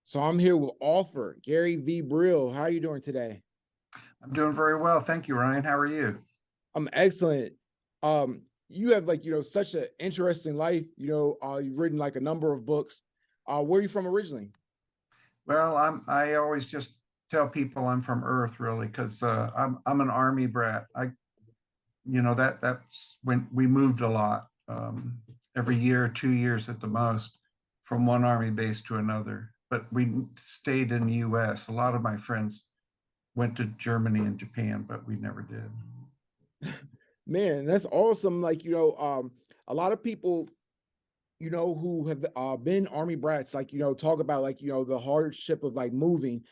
So I'm here with author Gary V. Brill. How are you doing today? I'm doing very well. Thank you, Ryan. How are you? I'm excellent. You have such an interesting life. You've written like a number of books. Where are you from originally? Well, I always just tell people I'm from Earth, really, because I'm an Army brat. That's when we moved a lot, every year, 2 years at the most, from one Army base to another. But we stayed in the U.S. A lot of my friends went to Germany and Japan, but we never did. Man, that's awesome. A lot of people, who have been Army brats, talk about the hardship of like moving,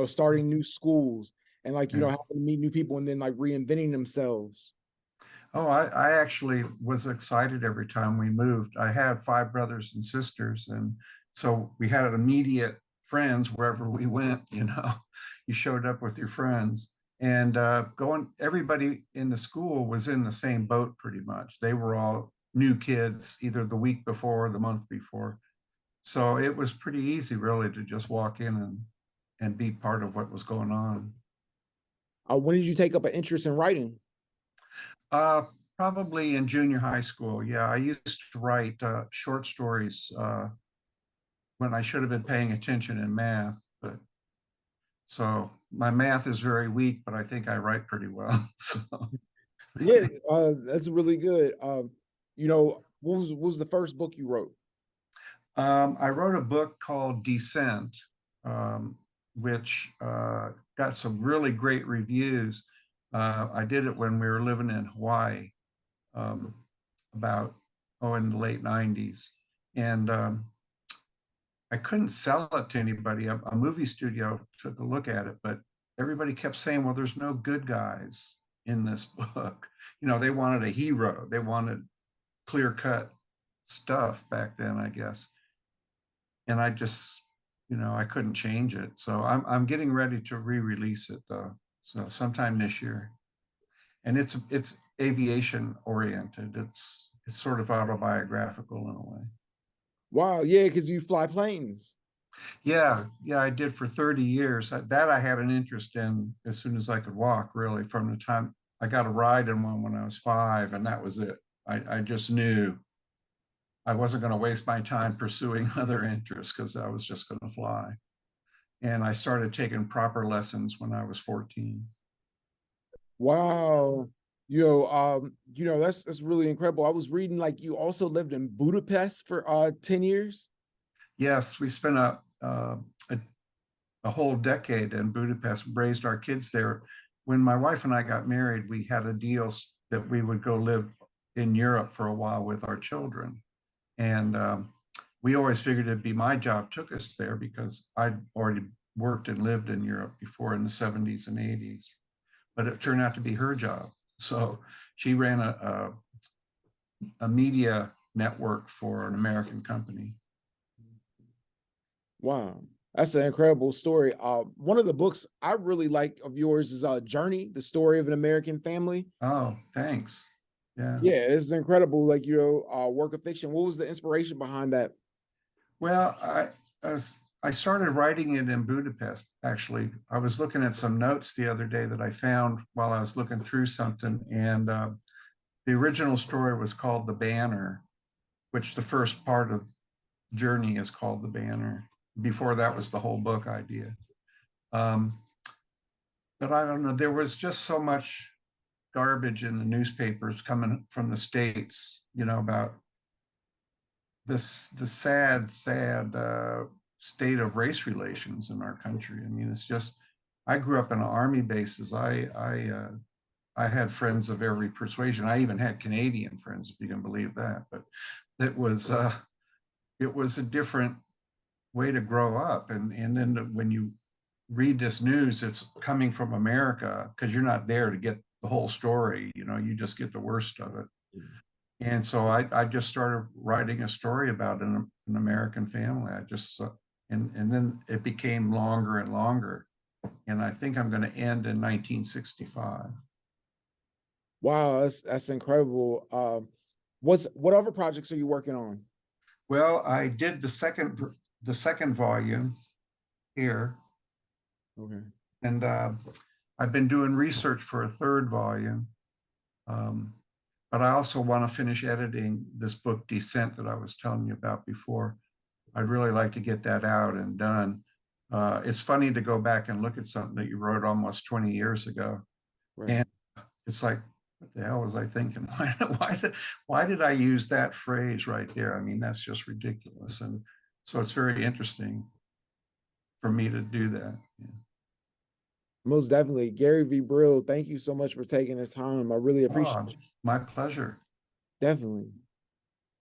starting new schools and Yes. having to meet new people and then like reinventing themselves. Oh, I actually was excited every time we moved. I had five brothers and sisters, and so we had immediate friends wherever we went. You showed up with your friends, and everybody in the school was in the same boat pretty much. They were all new kids, either the week before or the month before. So it was pretty easy, really, to just walk in and be part of what was going on. When did you take up an interest in writing? Uh, Probably in junior high school. Yeah, I used to write short stories when I should have been paying attention in math. But so my math is very weak, but I think I write pretty well. So Yeah, that's really good. What was the first book you wrote? I wrote a book called Descent, um, which got some really great reviews. I did it when we were living in Hawaii, um, about in the late '90s, and I couldn't sell it to anybody. A movie studio took a look at it, but everybody kept saying, well, there's no good guys in this book. They wanted a hero, they wanted clear cut stuff back then, I guess. And I just, I couldn't change it. So I'm getting ready to re-release it though. So sometime this year. And it's aviation oriented. It's sort of autobiographical in a way. Wow, yeah, because you fly planes. Yeah, I did for 30 years. That I had an interest in as soon as I could walk, really, from the time I got a ride in one when I was five, and that was it. I just knew I wasn't going to waste my time pursuing other interests because I was just going to fly. And I started taking proper lessons when I was 14. Wow. That's really incredible. I was reading like you also lived in Budapest for 10 years. Yes, we spent a whole decade in Budapest, raised our kids there. When my wife and I got married, we had a deal that we would go live in Europe for a while with our children. And we always figured it'd be my job took us there because I'd already worked and lived in Europe before in the '70s and '80s. But it turned out to be her job. So she ran a media network for an American company. Wow. That's an incredible story. One of the books I really like of yours is Journey, the story of an American family. Oh, thanks. Yeah. Yeah, it's incredible, work of fiction. What was the inspiration behind that? Well, I started writing it in Budapest, actually. I was looking at some notes the other day that I found while I was looking through something. And the original story was called The Banner, which the first part of Journey is called The Banner. Before that was the whole book idea. Um, but I don't know, there was just so much garbage in the newspapers coming from the States, about the sad state of race relations in our country. I mean, it's just I grew up in army bases. I had friends of every persuasion. I even had Canadian friends, if you can believe that. But it was uh, it was a different way to grow up. And then when you read this news, it's coming from America because you're not there to get the whole story. You just get the worst of it. And so I just started writing a story about an American family. And then it became longer and longer. And I think I'm going to end in 1965. Wow, that's incredible. What other projects are you working on? Well, I did the second volume, here. Okay. And I've been doing research for a third volume. But I also want to finish editing this book, Descent, that I was telling you about before. I'd really like to get that out and done. It's funny to go back and look at something that you wrote almost 20 years ago. Right. And it's like, what the hell was I thinking? Why did I use that phrase right there? I mean, that's just ridiculous. And so it's very interesting for me to do that. Yeah. Most definitely. Gary V. Brill, thank you so much for taking the time. I really appreciate Oh, it. my pleasure. Definitely.